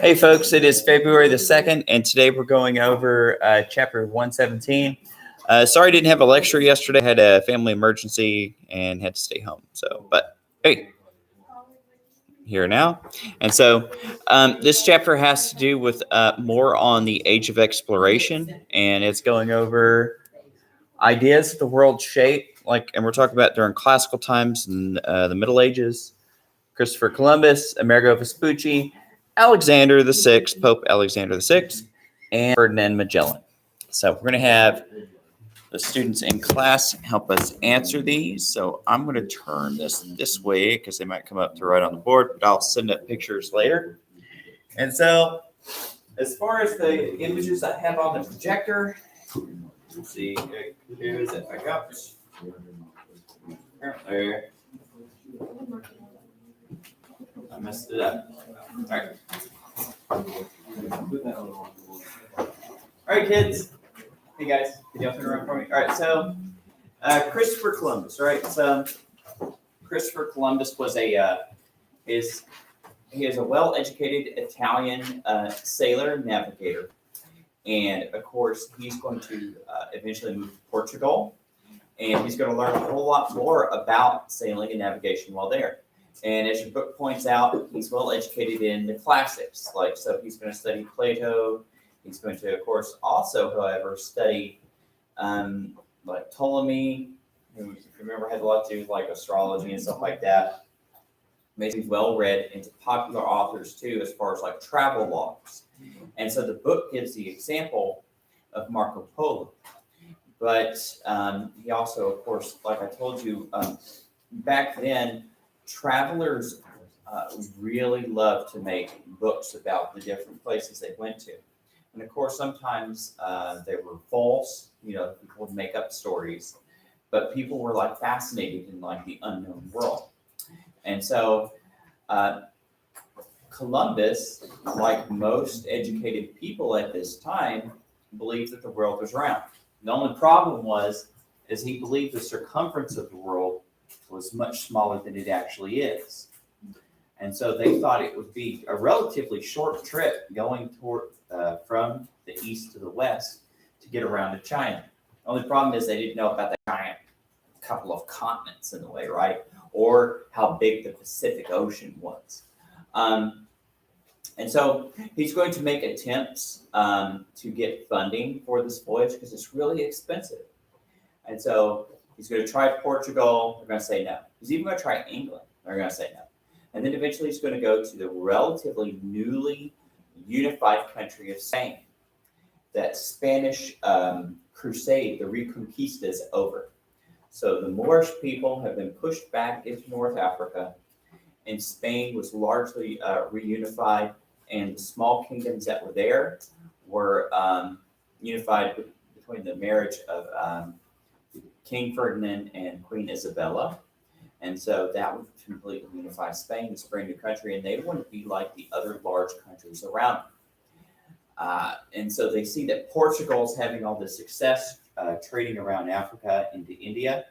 Hey folks, it is February the 2nd, and today we're going over chapter 117. Sorry I didn't have a lecture yesterday. I had a family emergency and had to stay home. But hey, here now. And so this chapter has to do with more on the age of exploration, and it's going over ideas of the world shape, and we're talking about during classical times and the Middle Ages. Christopher Columbus, Amerigo Vespucci, Alexander VI, Pope Alexander VI, and Ferdinand Magellan. So we're going to have the students in class help us answer these. So I'm going to turn this way because they might come up to right on the board, but I'll send up pictures later. And so as far as the images I have on the projector, let's see, here's it. I got there. I messed it up. All right, kids. Hey, guys. Can y'all turn around for me? All right, so Christopher Columbus, right? So Christopher Columbus was he is a well-educated Italian sailor navigator. And, of course, he's going to eventually move to Portugal. And he's going to learn a whole lot more about sailing and navigation while there. And as your book points out, he's well educated in the classics. So he's going to study Plato. He's going to, of course, also, however, study Ptolemy, who, if you remember, had a lot to do with astrology and stuff like that. Makes him well read into popular authors too, as far as travel logs. And so the book gives the example of Marco Polo. But he also, of course, like I told you, back then, travelers really loved to make books about the different places they went to. And of course, sometimes they were false, people would make up stories, but people were fascinated in the unknown world. And so Columbus, like most educated people at this time, believed that the world was round. The only problem is he believed the circumference of the world was much smaller than it actually is. And so they thought it would be a relatively short trip going from the east to the west to get around to China. The only problem is they didn't know about the giant couple of continents in the way, right? Or how big the Pacific Ocean was. And so he's going to make attempts to get funding for this voyage because it's really expensive. And so he's going to try Portugal. They're going to say no. He's even going to try England. They're going to say no. And then eventually he's going to go to the relatively newly unified country of Spain. That Spanish crusade, the Reconquista, is over. So the Moorish people have been pushed back into North Africa, and Spain was largely reunified, and the small kingdoms that were there were unified between the marriage of King Ferdinand and Queen Isabella. And so that would completely unify Spain. It's a brand new country, and they wouldn't be like the other large countries around them. And so they see that Portugal's having all this success trading around Africa into India,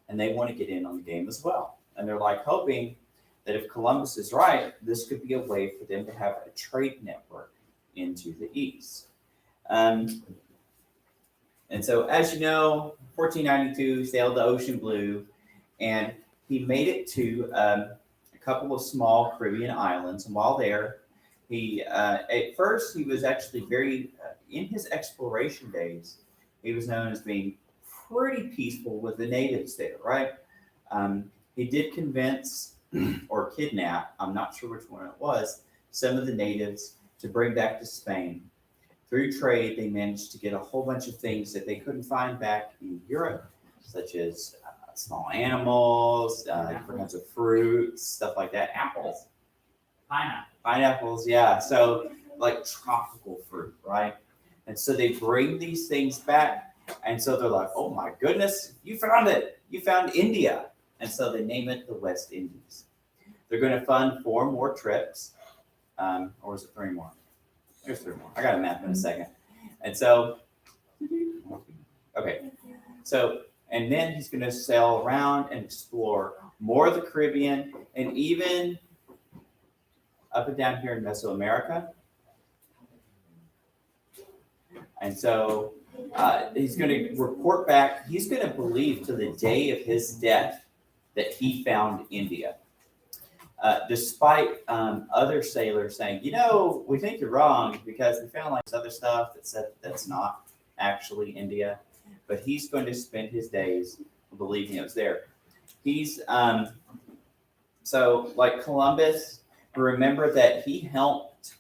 and they want to get in on the game as well. And they're hoping that if Columbus is right, this could be a way for them to have a trade network into the East. And so, as you know, 1492, sailed the ocean blue, and he made it to a couple of small Caribbean islands. And while there, at first, he was actually very, in his exploration days, he was known as being pretty peaceful with the natives there, right? He did convince or kidnap, I'm not sure which one it was, some of the natives to bring back to Spain. Through trade, they managed to get a whole bunch of things that they couldn't find back in Europe, such as small animals, different kinds of fruits, stuff like that. Apples. Pineapples, yeah. So tropical fruit, right? And so they bring these things back. And so they're like, oh my goodness, you found it. You found India. And so they name it the West Indies. They're going to fund 4 more trips. Or is it 3 more? There's 3 more. I got a map in a second. And so, okay. So, and then he's going to sail around and explore more of the Caribbean, and even up and down here in Mesoamerica. And so he's going to report back. He's going to believe to the day of his death that he found India. Despite other sailors saying, we think you're wrong because we found like this other stuff that said that's not actually India. But he's going to spend his days believing it was there. He's so like Columbus, remember that he helped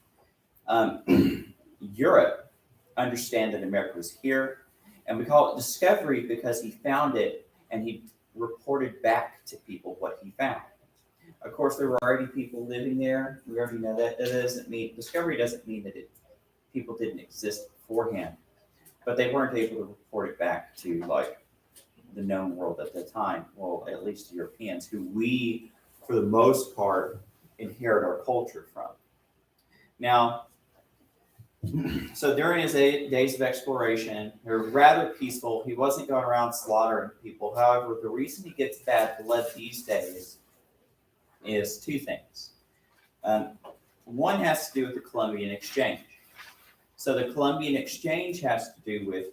Europe understand that America was here. And we call it discovery because he found it and he reported back to people what he found. Of course, there were already people living there. We already know that. That doesn't mean discovery doesn't mean that people didn't exist beforehand, but they weren't able to report it back to like the known world at the time. Well, at least Europeans, who we, for the most part, inherit our culture from. Now, so during his days of exploration, they were rather peaceful. He wasn't going around slaughtering people. However, the reason he gets bad blood these days is two things. One has to do with the Columbian Exchange. So the Columbian Exchange has to do with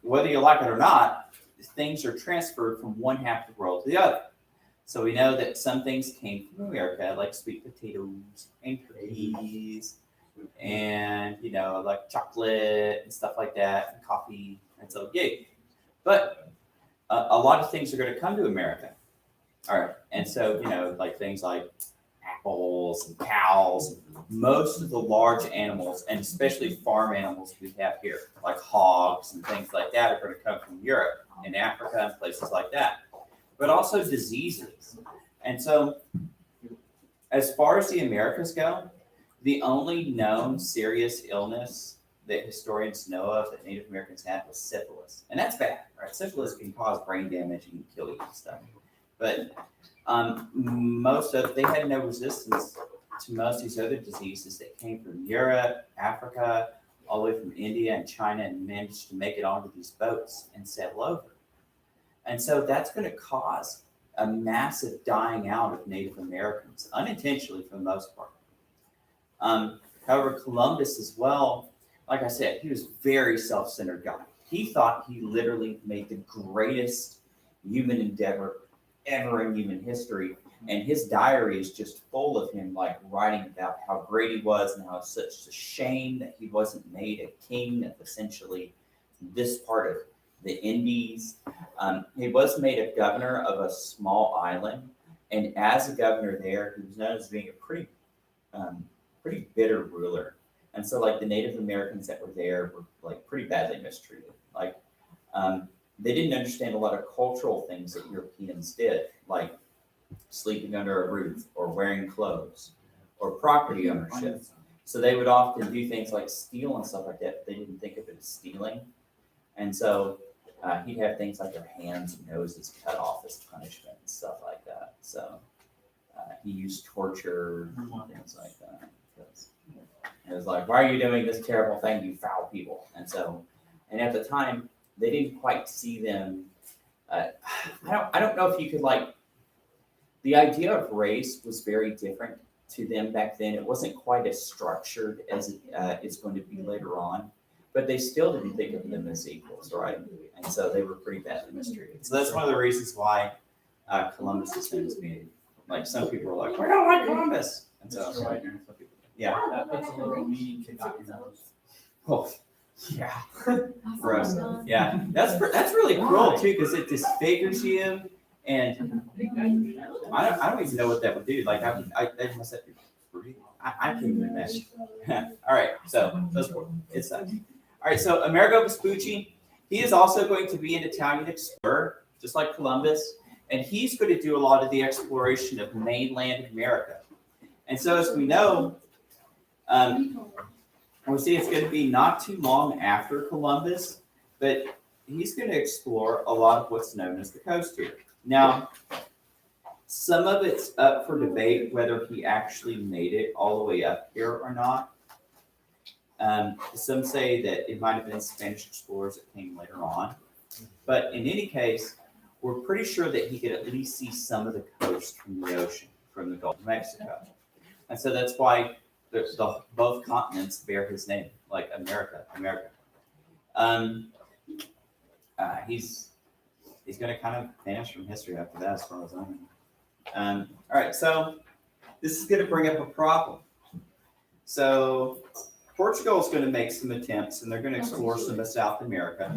whether you like it or not, things are transferred from one half of the world to the other. So we know that some things came from America, like sweet potatoes and cookies, and like chocolate and stuff like that, and coffee, and so yay. But a lot of things are going to come to America. All right, and so like things like apples and cows, most of the large animals, and especially farm animals we have here, like hogs and things like that, are going to come from Europe and Africa and places like that. But also diseases. And so as far as the Americas go, the only known serious illness that historians know of that Native Americans had was syphilis. And that's bad, right? Syphilis can cause brain damage and kill you and stuff. But they had no resistance to most of these other diseases that came from Europe, Africa, all the way from India and China, and managed to make it onto these boats and sail over. And so that's going to cause a massive dying out of Native Americans, unintentionally for the most part. However, Columbus as well, like I said, he was a very self-centered guy. He thought he literally made the greatest human endeavor ever in human history. And his diary is just full of him like writing about how great he was and how it's such a shame that he wasn't made a king of essentially this part of the Indies. He was made a governor of a small island. And as a governor there, he was known as being a pretty bitter ruler. And so like the Native Americans that were there were like pretty badly mistreated. Like they didn't understand a lot of cultural things that Europeans did, like sleeping under a roof or wearing clothes or property ownership. So they would often do things like steal and stuff like that, but they didn't think of it as stealing. And so he'd have things like their hands and noses cut off as punishment and stuff like that. So he used torture and things like that. It was like, why are you doing this terrible thing, you foul people? And at the time, they didn't quite see them. I don't know if you could like, the idea of race was very different to them back then. It wasn't quite as structured as it's going to be later on, but they still didn't think of them as equals, right? And so they were pretty badly mistreated. So that's one of the reasons why Columbus is known as being, like some people are like, we don't like Columbus. And so, yeah. That's a little mean to Oh, yeah. Gross. Yeah. That's really cruel too, because it disfigures you, and I don't even know what that would do. Like I must have I can't even imagine. All right, so it's that. All right, so Amerigo Vespucci, he is also going to be an Italian explorer, just like Columbus, and he's going to do a lot of the exploration of mainland America. And so, as we know, we'll see it's going to be not too long after Columbus, but he's going to explore a lot of what's known as the coast here. Now, some of it's up for debate whether he actually made it all the way up here or not. Some say that it might have been Spanish explorers that came later on. But in any case, we're pretty sure that he could at least see some of the coast from the ocean, from the Gulf of Mexico. And so that's why both continents bear his name, like America. Um, he's going to kind of vanish from history after that, as far as I know. All right, so this is going to bring up a problem. So Portugal is going to make some attempts, and they're going to explore some of South America.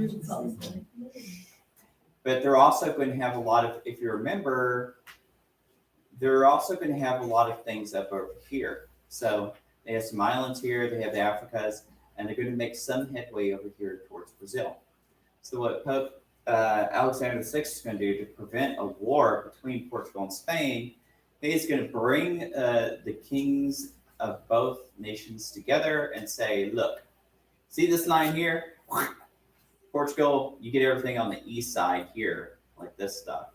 But they're also going to have a lot of, if you remember, they're also going to have a lot of things up over here. So they have some islands here, they have the Africas, and they're going to make some headway over here towards Brazil. So what Pope Alexander VI is going to do to prevent a war between Portugal and Spain, he's going to bring the kings of both nations together and say, look, see this line here? Portugal, you get everything on the east side here, like this stuff.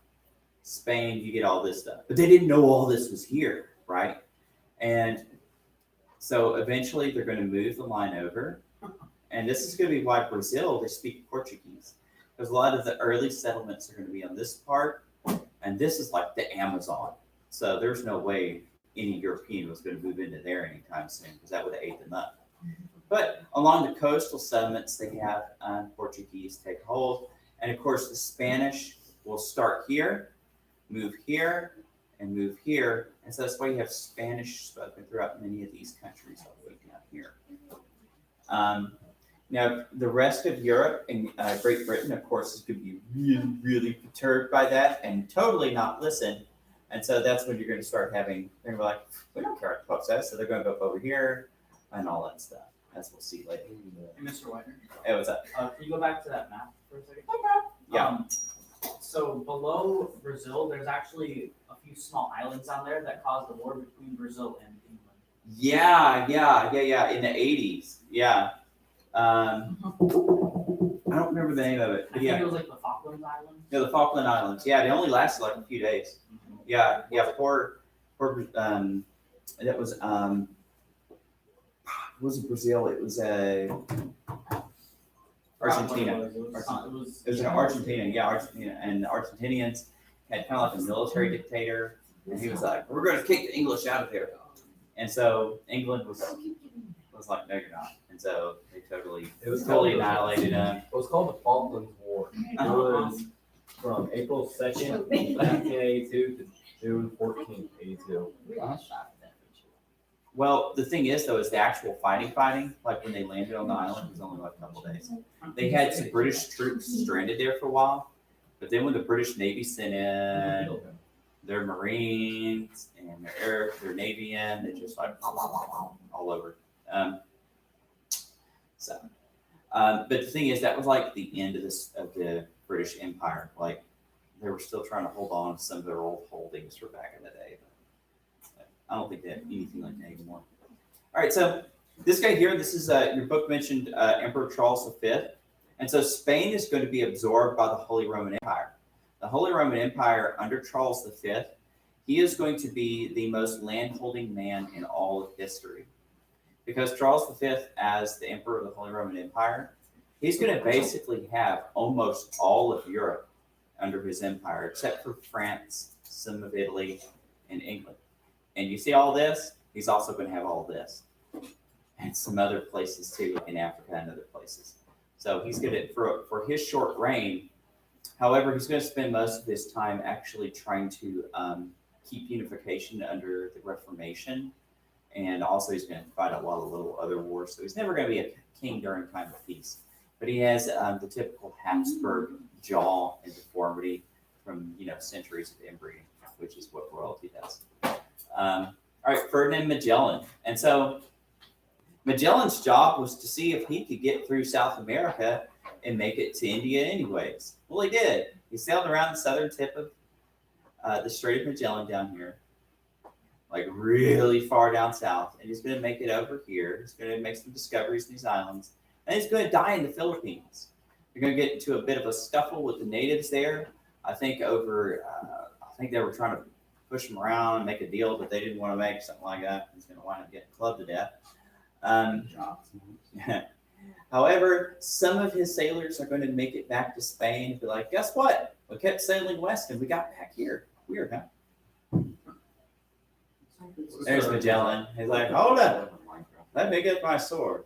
Spain, you get all this stuff. But they didn't know all this was here, right? And so eventually they're going to move the line over. And this is going to be why Brazil, they speak Portuguese. Because a lot of the early settlements are going to be on this part. And this is like the Amazon. So there's no way any European was going to move into there anytime soon, because that would have ate them up. But along the coastal settlements, they have Portuguese take hold. And of course, the Spanish will start here, move here, and move here. And so that's why you have Spanish spoken throughout many of these countries all the way down here. Now, the rest of Europe and Great Britain, of course, is going to be really, really perturbed by that and totally not listen. And so that's when you're going to start having, they're going to be like, we don't care what the Pope says. So they're going to go over here and all that stuff, as we'll see later. Hey, Mr. Whitener. Hey, what's up? Can you go back to that map for a second? Yeah. So below Brazil, there's actually a few small islands on there that caused the war between Brazil and England. Yeah. In the 80s. Yeah. I don't remember the name of it. I think it was like the Falkland Islands. Yeah, the Falkland Islands. Yeah, they only lasted like a few days. Yeah. Poor that was it wasn't Brazil, it was Argentina. It was It was in Argentina, Argentina. And the Argentinians had kind of like a military dictator, and he was like, we're going to kick the English out of here. And so England was like, no, you're not. And so they totally annihilated them. It was called the Falklands War. It was from April 2nd, 1982 to June 14th, 82. Well, the thing is, though, is the actual fighting, like when they landed on the island, was only like a couple days. They had some British troops stranded there for a while, but then when the British Navy sent in their Marines and their Navy in, they just like all over. But the thing is, that was like the end of the British Empire. Like they were still trying to hold on to some of their old holdings from back in the day. But I don't think they have anything like that anymore. All right, so this guy here, this is your book mentioned Emperor Charles V. And so Spain is going to be absorbed by the Holy Roman Empire. The Holy Roman Empire under Charles V, he is going to be the most landholding man in all of history. Because Charles V, as the Emperor of the Holy Roman Empire, he's going to basically have almost all of Europe under his empire, except for France, some of Italy, and England. And you see all this? He's also going to have all this. And some other places too, in Africa and other places. So he's going to, for his short reign, however, he's going to spend most of his time actually trying to keep unification under the Reformation. And also he's going to fight a lot of little other wars. So he's never going to be a king during time of peace. But he has the typical Habsburg jaw and deformity from, centuries of inbreeding, which is what royalty does. All right, Ferdinand Magellan. And so Magellan's job was to see if he could get through South America and make it to India anyways. Well, he did. He sailed around the southern tip of the Strait of Magellan down here, like really far down south, and he's going to make it over here. He's going to make some discoveries in these islands, and he's going to die in the Philippines. They're going to get into a bit of a scuffle with the natives there. I think they were trying to push him around and make a deal that they didn't want to make, something like that. He's going to wind up getting clubbed to death. However, some of his sailors are going to make it back to Spain and be like, guess what? We kept sailing west and we got back here. Weird, huh? There's Magellan. He's like, hold up, let me get my sword.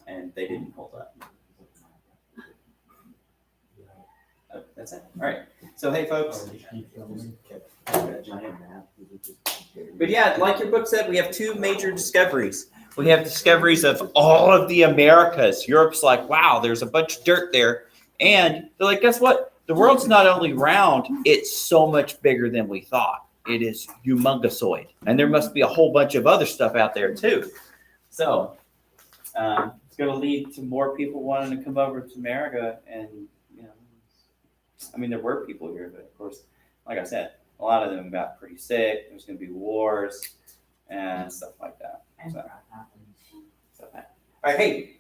And they didn't hold up. Oh, that's it. All right. So, hey, folks. But yeah, like your book said, we have two major discoveries. We have discoveries of all of the Americas. Europe's like, wow, there's a bunch of dirt there. And they're like, guess what? The world's not only round, it's so much bigger than we thought. It is humongousOid. And there must be a whole bunch of other stuff out there too. So it's going to lead to more people wanting to come over to America. And, you know, I mean, there were people here, but of course, like I said, a lot of them got pretty sick. There's going to be wars and stuff like that. So, all right, hey,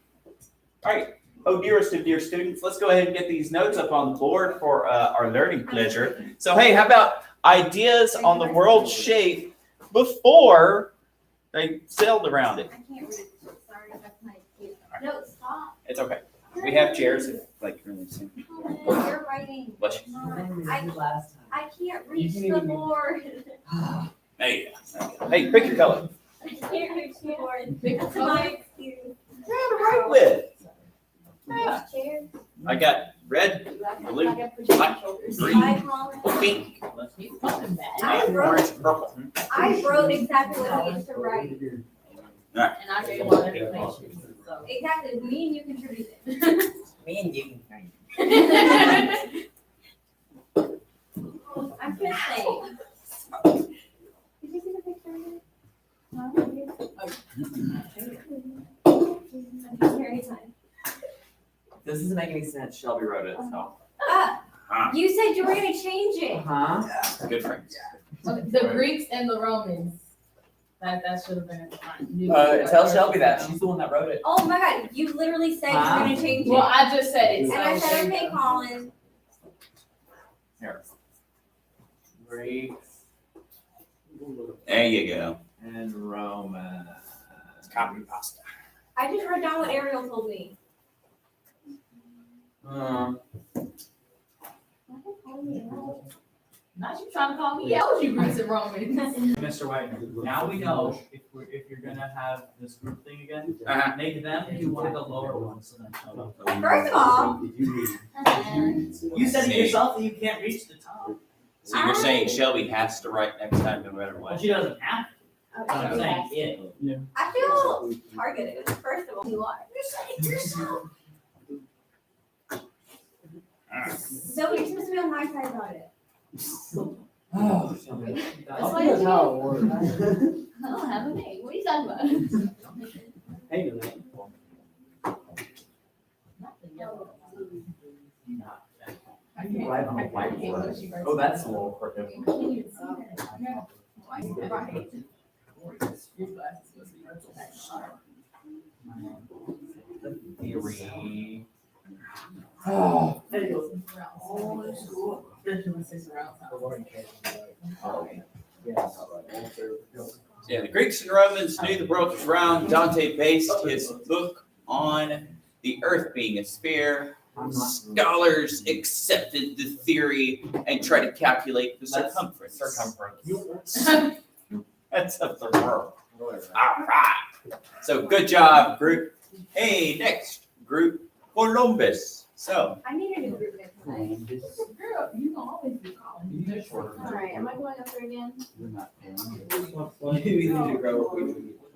all right. Oh, dearest of dear students, let's go ahead and get these notes up on the board for our learning pleasure. So, hey, how about ideas on the world's shape before they sailed around it? I can't read. Sorry, that's my cue. No, stop. It's okay. We have chairs if like really soon. You're writing. Bless you. I can't reach the board. Hey, hey, pick your color. I can't reach the board. That's my excuse. Yeah, to write with. Yeah. Chair. I got red, blue, black, green, Hi, Colin. pink, I and wrote, orange, purple. I wrote exactly what he needs to write. And I gave a lot of information, so. Exactly. Me and you contributed. Me and you. I'm just saying. Did you see the picture of it? No? Very fun. This doesn't make any sense. Shelby wrote it, so. You said you were gonna change it. Huh? Good friends. The Greeks and the Romans. That should have been at the front. Tell Shelby that. She's the one that wrote it. Oh my god, you literally said you were gonna change it. Well, I just said it. And I said, okay, Colin. Here. Greeks There you go. and Roman. Copy pasta. I just wrote down what Ariel told me. Not you trying to call me out, you Greeks and Romans. Mr. White, now we know if you're gonna have this group thing again, Uh-huh. make them do one of the lower ones so then Shelby. First of all, You said it yourself that you can't reach the top. So you're saying Shelby has to write next time no matter Well, what? she doesn't have to. But I'm saying it. I feel targeted. First of all, you are. You said it yourself. So you're supposed to be on my side about it. Oh, Shelby. That's why you how it works. I don't have a name. What are you talking about? Hey, Lily. I can write on a whiteboard. Oh, that's a little crooked. Theory. Oh. Yeah, the Greeks and Romans knew the world was round. Dante based his book on the earth being a sphere. Scholars accepted the theory and tried to calculate the circumference. That's of the world. All right. So good job, group. Hey, next group, Columbus. So I need a new group next time. Girl, you can always be calling. Alright, am I going up there again?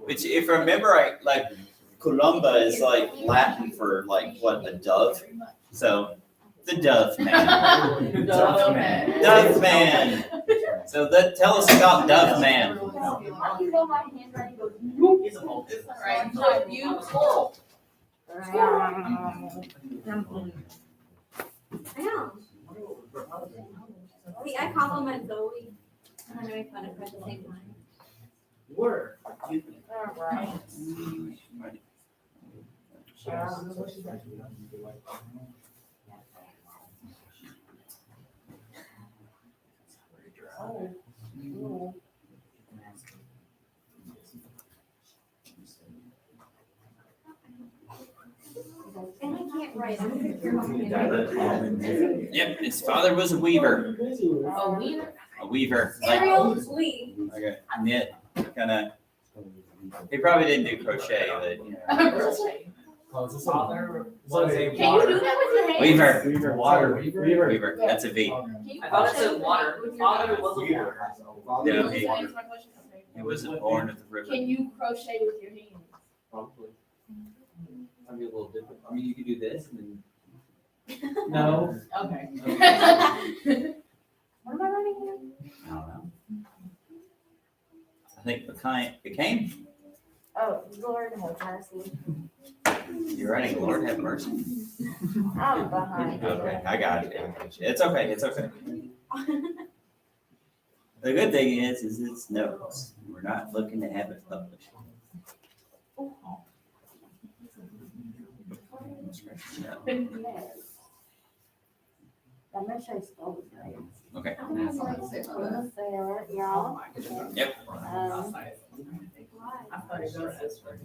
which, if I remember right, like Columba is like Latin for like what, a dove. So the dove man. Dove man. Dove man. So tell us about Dove man. I can go my handwriting goes. He's a multi. Right, so beautiful. I know. See, I compliment Zoe. I'm gonna make fun of her at the same time. Word. Alright. And I can't Right. Yep, his father was a weaver. Oh, we. A weaver, like Ariel Lee. a knit, kind of. He probably didn't do crochet, but you know. Father was a Can you do that with your hands? Weaver, Water. Weaver. That's a V. Can you I thought it crochet said with water. your Father hands? was a water. No, Can he, you answer my question? Okay. he wasn't born with the river. Can you crochet with your hands? Probably. Might be a little different. I mean, you could do this and then. No. Okay. What am I writing here? I don't know. I think became. Oh, Lord have mercy. You're writing, Lord have mercy. I'm behind. Okay, I got it. It's okay. It's okay. The good thing is it's notes. We're not looking to have it published. I'm not sure I spelled it right. Okay. Sarah, y'all. Yep. I thought it goes this way.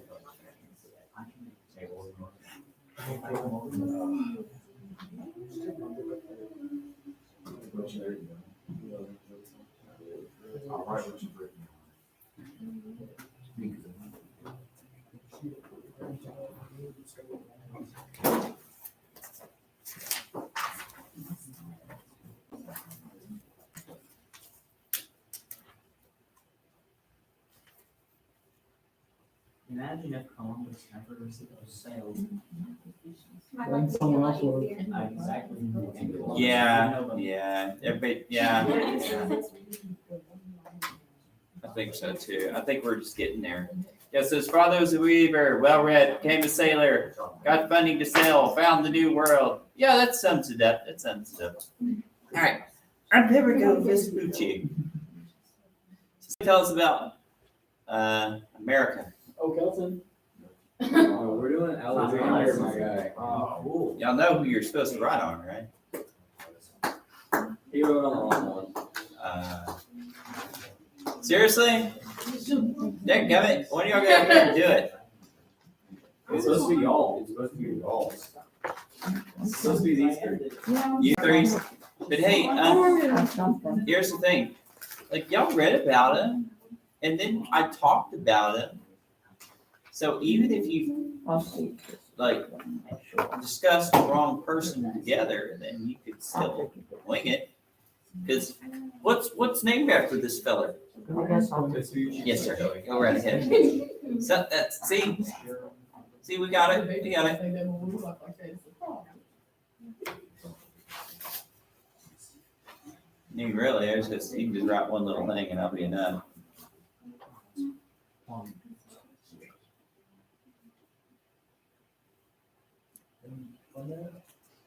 Imagine if Columbus never sailed. Then someone else will. Exactly. Yeah. Everybody, yeah. I think so too. I think we're just getting there. Yes, his father was a weaver, well-read, became a sailor, got funding to sail, found the new world. Yeah, that sums it up. All right. I'm Perico Vespucci. Tell us about America. Oh, Kelton. Oh, we're doing Alexander, my guy. Oh, cool. Y'all know who you're supposed to write on, right? He wrote on the wrong one. Seriously? Dadgummit, when are y'all gonna go and do it? It's supposed to be y'all. It's supposed to be y'all. It's supposed to be these three. You threes? But hey, here's the thing. Like, y'all read about him, and then I talked about him. So even if you, like, discussed the wrong person together, then you could still wing it. Because what's named after this fella? Yes, sir. Go right ahead. So that's, see, we got it. We got it. You really, you can just write one little thing and that'll be enough.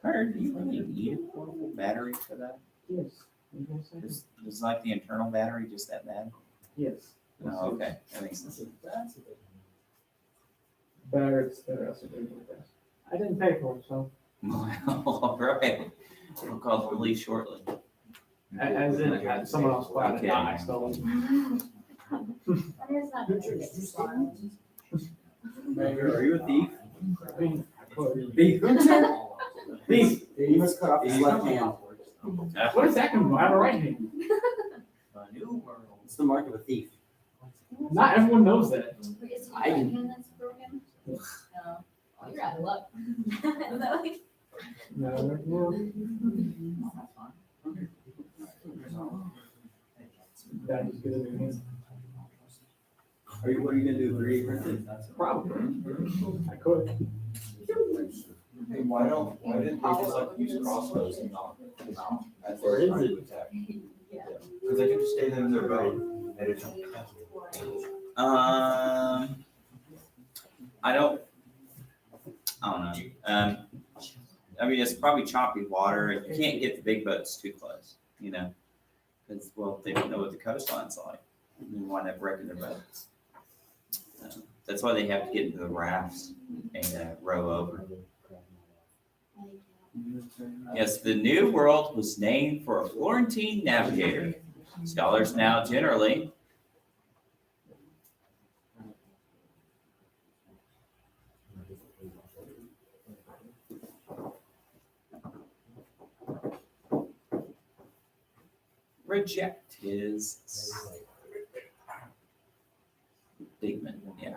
Carter, do you really need a portable battery for that? Yes. Is like the internal battery just that bad? Yes. Oh, okay, that makes sense. Barrett's I didn't pay for it, so. Well, all right. We'll call the police shortly. As in, someone else bought it, not I stole it. Are you a thief? Thief. Thief. You must cut off his left hand. What is that going to? I have a right hand. The new world. It's the mark of a thief. Not everyone knows that. I can. That's broken? No. You're out of luck. No. That was good. What are you gonna do, 3D printed? Probably. I could. Hey, why didn't they just like use crossbows and not as Or their is primary it? attack? Because they could just stay in their boat. They just- I don't know. I mean, it's probably choppy water, and you can't get the big boats too close, you know? Because, well, they don't know what the coastline's like. They wind up wrecking their boats. That's why they have to get into the rafts and row over. Yes, the New World was named for a Florentine navigator. Scholars now generally reject his statement. Yeah.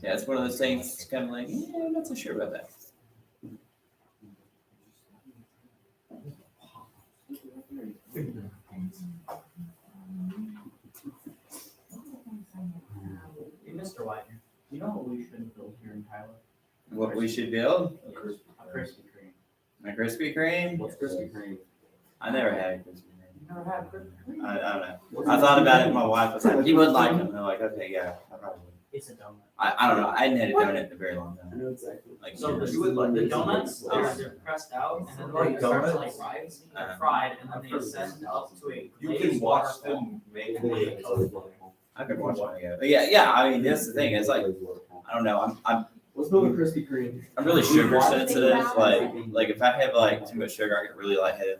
Yeah, it's one of those things. It's kind of like, yeah, I'm not so sure about that. Hey, Mr. Whitener, you know what we should build here in Tyler? What we should build? A Krispy Kreme. A Krispy Kreme? What's Krispy Kreme? I never had a Krispy Kreme. You never had Krispy Kreme? I don't know. I thought about it. My wife was like, "You wouldn't like them." And I'm like, "Okay, yeah, I probably would." It's a donut. I don't know. I hadn't had a donut in a very long I time. know exactly. Like, So years. the donuts, they're pressed out and then they start to like rise, they're fried, and then they ascend up to a You glazed can watch waterfall. them make Glazed it. waterfall. I could watch one again. But yeah. I mean, that's the thing. It's like, I don't know. Let's build a Krispy Kreme. I'm really sugar sensitive. Like if I have like too much sugar, I get really lightheaded.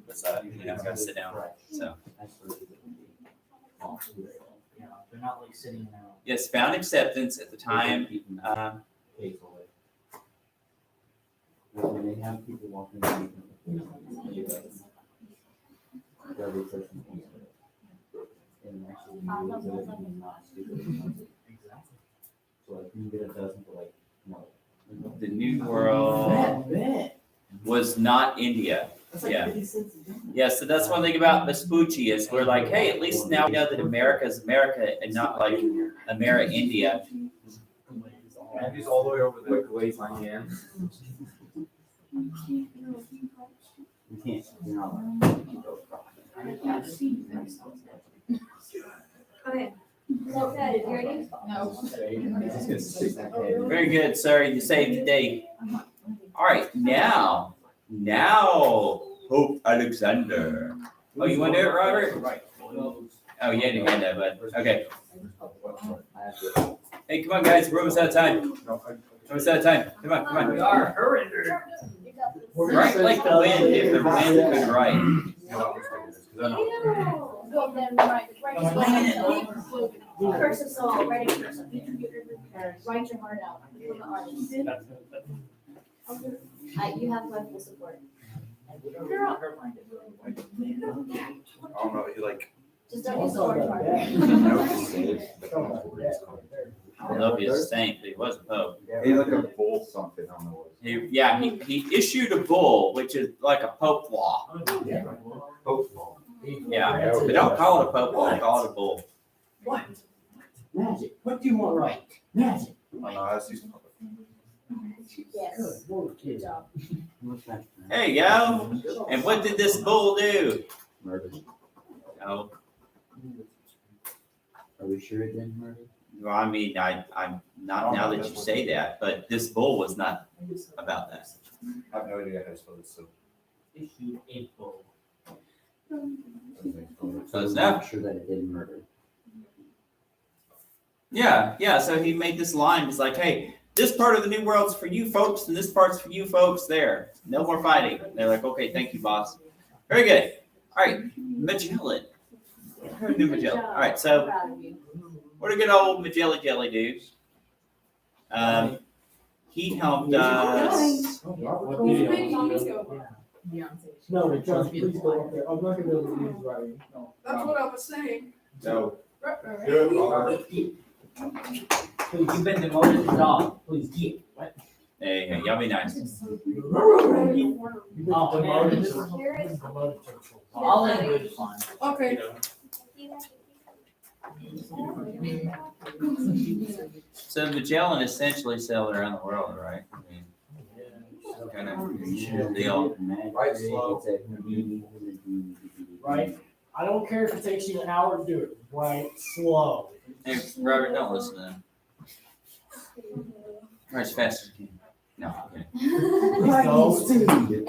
What's that? You know, I gotta sit down. So Yeah, they're not like sitting in their own. yes, found acceptance at the time. When they have people walking. And actually, not stupid. Exactly. So like you can get a dozen for like, no. The New World was not India. That's like Yeah. 50 cents a dozen. Yeah, so that's one thing about Vespucci is we're like, hey, at least now we know that America is America and not like Ameri India. Andy's all the way over there. Glaze my hand. You can't, you're not allowed. Okay. So, Ted, you ready? No. He's just gonna stick that head. Very good, sir. You saved the day. All right, now, Pope Alexander. Oh, you want to do it, Robert? Right. Oh, you had your hand up, bud. Okay. I have to- Hey, come on, guys. We're almost out of time. Almost out of time. Come on. We are hurrying. Right like the wind, if the wind could write. Go then, right, cursive song, writing cursive. Write your heart out. Become an artist. You have my full support. Girl. I don't know, he like. Just don't use the word heart. I love his saint, but he wasn't Pope. He like a bull something, I don't know what. He issued a bull, which is like a Pope law. Pope's law. Yeah, but don't call it a Pope law, call it a bull. What? Magic. What do you want right? Magic. That's used to. Yes. Good job. There you go. And what did this bull do? Murder. Oh, Are we sure it didn't murder? well, I mean, I'm not now that you say that, but this bull was not about that. I have no idea how to spell this, so. Issued a bull. Close I'm enough. sure that it didn't murder. Yeah. So he made this line. He's like, hey, this part of the New World's for you folks, and this part's for you folks there. No more fighting. They're like, okay, thank you, boss. Very good. All right, Magellan. New Magellan. All right, so Proud of you. what a good old Magellan Jelly do. He helped us. No, John, please go up there. I'm not gonna be able to use writing. No. That's what I was saying. No. You've been demoted to dog. Please get. What? Hey, y'all be nice. Oh, man. All in good fun. Okay. So Magellan essentially sailed around the world, right? I mean, kind of deal. Right, slow. Right. I don't care if it takes you an hour to do it. Right, slow. Hey, Robert, don't listen to them. Right, as fast as you can. No, okay. So, It's a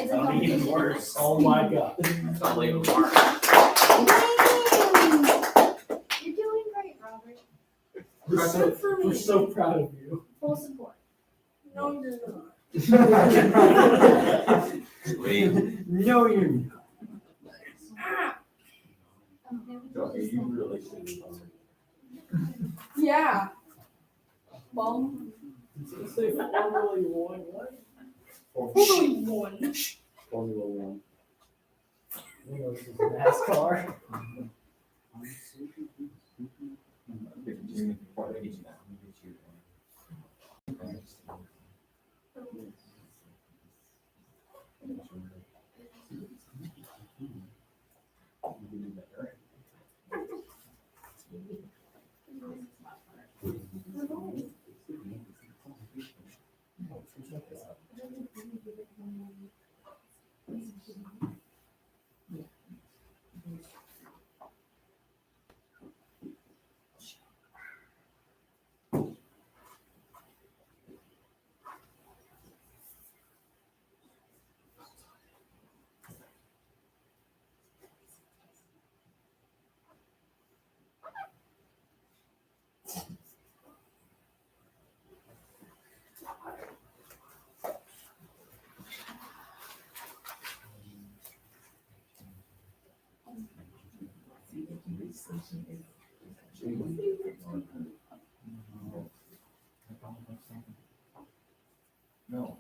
That'll be even competition. worse. oh my God. Don't leave a mark. You're doing great, Robert. We're so proud of you. Full support. No, you're not. Sweet. No, you're not. You really should. Yeah. Well, Let's say Formula One, what? only one. Formula One. This is NASCAR. No.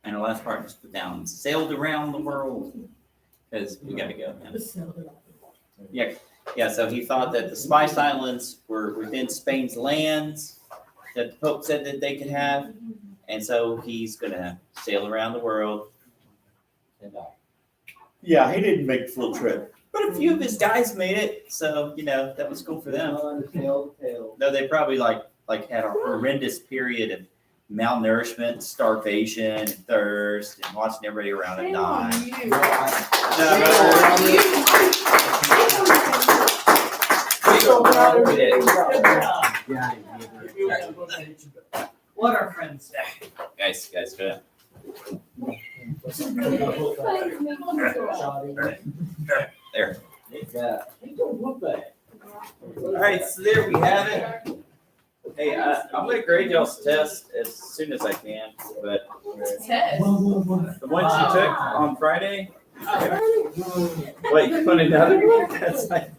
And the last part is put down, sailed around the world, because we gotta go, man. Yeah, so he thought that the Spice Islands were within Spain's lands that the Pope said that they could have. And so he's gonna sail around the world. And yeah, he didn't make the full trip, but a few of his guys made it. So, that was cool for them. Though they probably like had a horrendous period of malnourishment, starvation, and thirst, and watching everybody around them die. What are friends say? Guys, good. There. Yeah. All right, so there we have it. Hey, I'm gonna grade y'all's test as soon as I can, but Test. the ones you took on Friday. Wait, you want another one? That's like,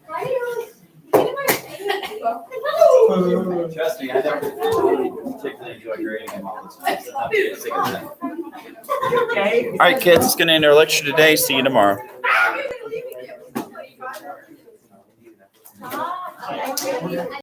trust me, I never particularly enjoy grading them all the time. So I'm getting sick of that. Okay. All right, kids, it's gonna end our lecture today. See you tomorrow.